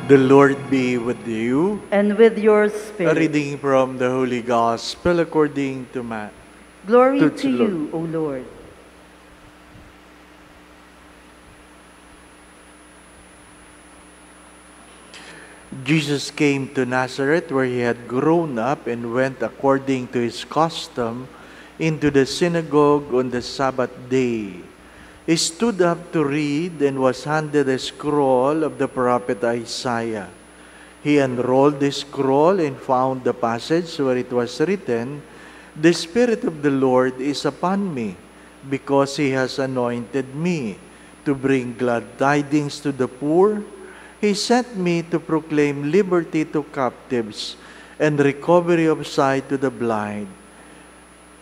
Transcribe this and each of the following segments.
The Lord be with you. And with your A spirit. reading from the Holy Gospel according to Matthew. Glory to to the Lord. you, O Lord. Jesus came to Nazareth where he had grown up and went according to his custom into the synagogue on the Sabbath day. He stood up to read and was handed a scroll of the prophet Isaiah. He unrolled the scroll and found the passage where it was written, "The Spirit of the Lord is upon me, because he has anointed me to bring glad tidings to the poor. He sent me to proclaim liberty to captives and recovery of sight to the blind,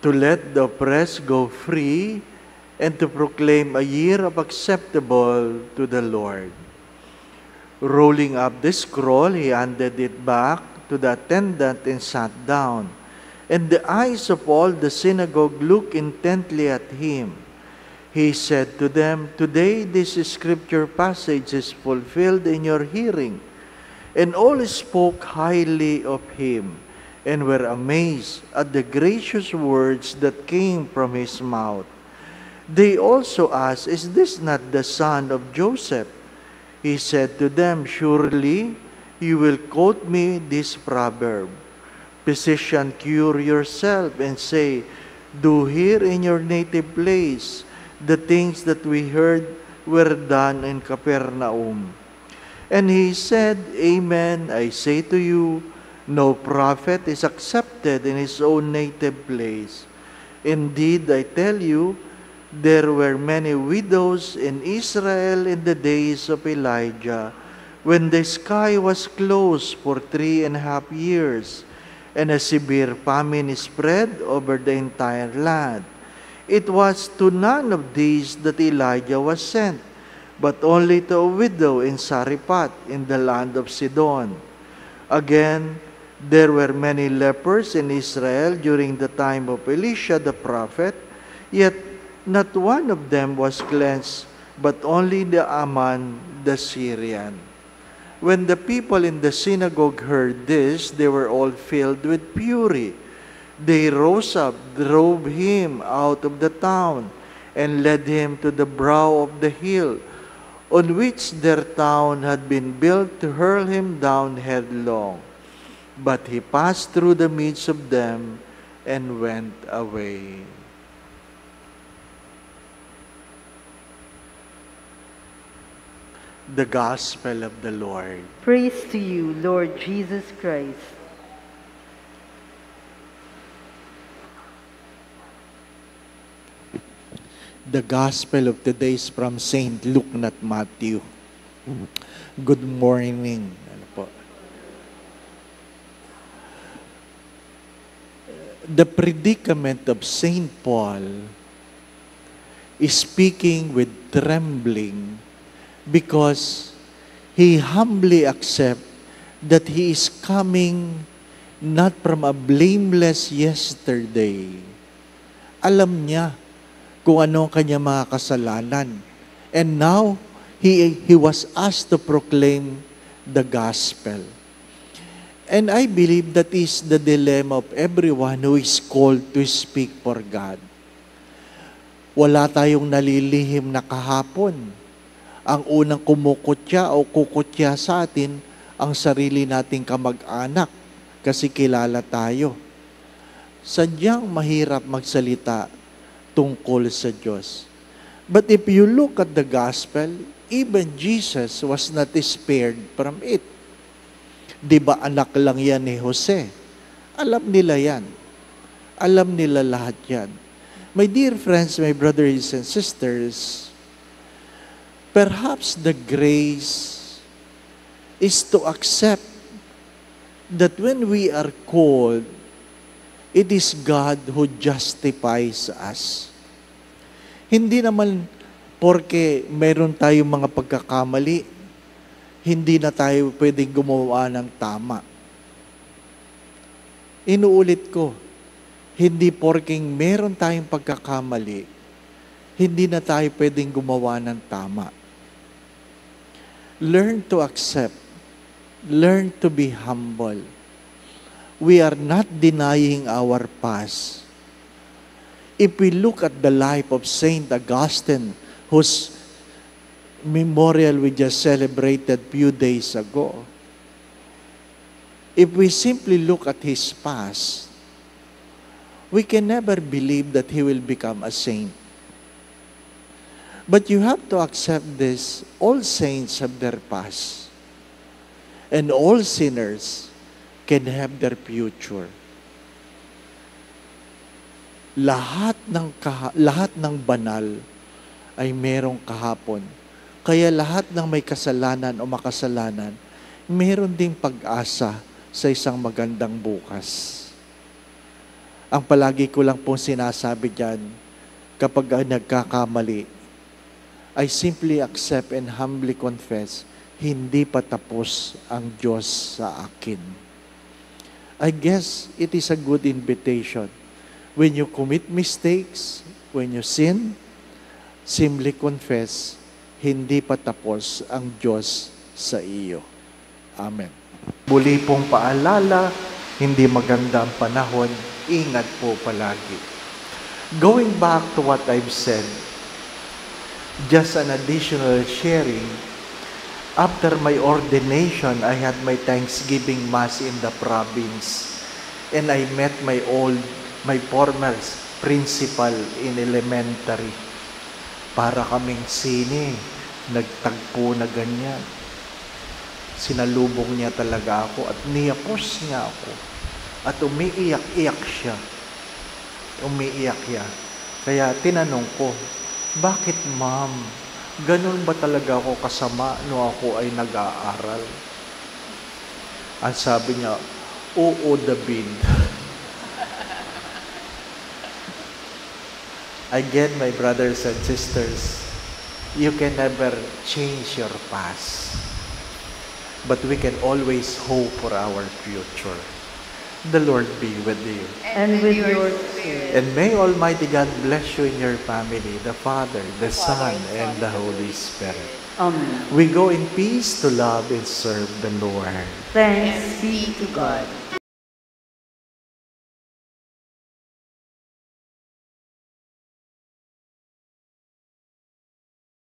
to let the oppressed go free, and to proclaim a year of acceptable to the Lord." Rolling up the scroll, he handed it back to the attendant and sat down. And the eyes of all the synagogue looked intently at him. He said to them, "Today this scripture passage is fulfilled in your hearing." And all spoke highly of him and were amazed at the gracious words that came from his mouth. They also asked, "Is this not the son of Joseph?" He said to them, "Surely you will quote me this proverb, 'Physician, cure yourself,' and say, 'Do here in your native place the things that we heard were done in Capernaum.' And he said, 'Amen, I say to you, no prophet is accepted in his own native place. Indeed, I tell you, there were many widows in Israel in the days of Elijah, when the sky was closed for 3.5 years, and a severe famine spread over the entire land. It was to none of these that Elijah was sent, but only to a widow in Sarephat in the land of Sidon. Again, there were many lepers in Israel during the time of Elisha the prophet, yet not one of them was cleansed, but only the Aman the Syrian. When the people in the synagogue heard this, they were all filled with fury. They rose up, drove him out of the town, and led him to the brow of the hill, on which their town had been built, to hurl him down headlong. But he passed through the midst of them and went away. The Gospel of the Lord. Praise to you, Lord Jesus Christ. The Gospel of today is from St. Luke, not Matthew. Good morning. Ano po? The predicament of St. Paul is speaking with trembling because he humbly accepts that he is coming not from a blameless yesterday. Alam niya kung ano ang kanyang mga kasalanan. And now, he was asked to proclaim the gospel. And I believe that is the dilemma of everyone who is called to speak for God. Wala tayong nalilihim na kahapon. Ang unang kumukutya o kukutya sa atin, ang sarili nating kamag-anak kasi kilala tayo. Sadyang mahirap magsalita tungkol sa Diyos. But if you look at the gospel, even Jesus was not spared from it. Di ba anak lang yan ni Jose? Alam nila yan. Alam nila lahat yan. My dear friends, my brothers and sisters, perhaps the grace is to accept that when we are called, it is God who justifies us. Hindi naman porke meron tayong mga pagkakamali, hindi na tayo pwedeng gumawa ng tama. Inuulit ko, hindi porking meron tayong pagkakamali, hindi na tayo pwedeng gumawa ng tama. Learn to accept learn to be humble. We are not denying our past. If we look at the life of Saint Augustine, whose memorial we just celebrated few days ago, if we simply look at his past, we can never believe that he will become a saint. But you have to accept this. All saints have their past. And all sinners can have their future. Lahat ng banal ay merong kahapon. Kaya lahat ng may kasalanan o makasalanan, meron ding pag-asa sa isang magandang bukas. Ang palagi ko lang pong sinasabi dyan, kapag nagkakamali, I simply accept and humbly confess, hindi pa tapos ang Diyos sa akin. I guess it is a good invitation. When you commit mistakes, when you sin, simply confess, hindi pa tapos ang Diyos sa iyo. Amen. Muli pong paalala, hindi maganda ang panahon, ingat po palagi. Going back to what I've said, just an additional sharing, after my ordination, I had my Thanksgiving Mass in the province. And I met my former principal in elementary. Para kaming sine, nagtagpo na ganyan. Sinalubong niya talaga ako at niyapos niya ako. At umiiyak-iyak siya. Umiiyak siya. Kaya tinanong ko, bakit ma'am? Ganun ba talaga ako kasama no ako ay nag-aaral? Ang sabi niya, oo David. Again, my brothers and sisters, you can never change your past. But we can always hope for our future. The Lord be with you. And with your spirit. And may Almighty God bless you in your family, the Father, the Son, and the Holy Spirit. Amen. We go in peace to love and serve the Lord. Thanks be to God.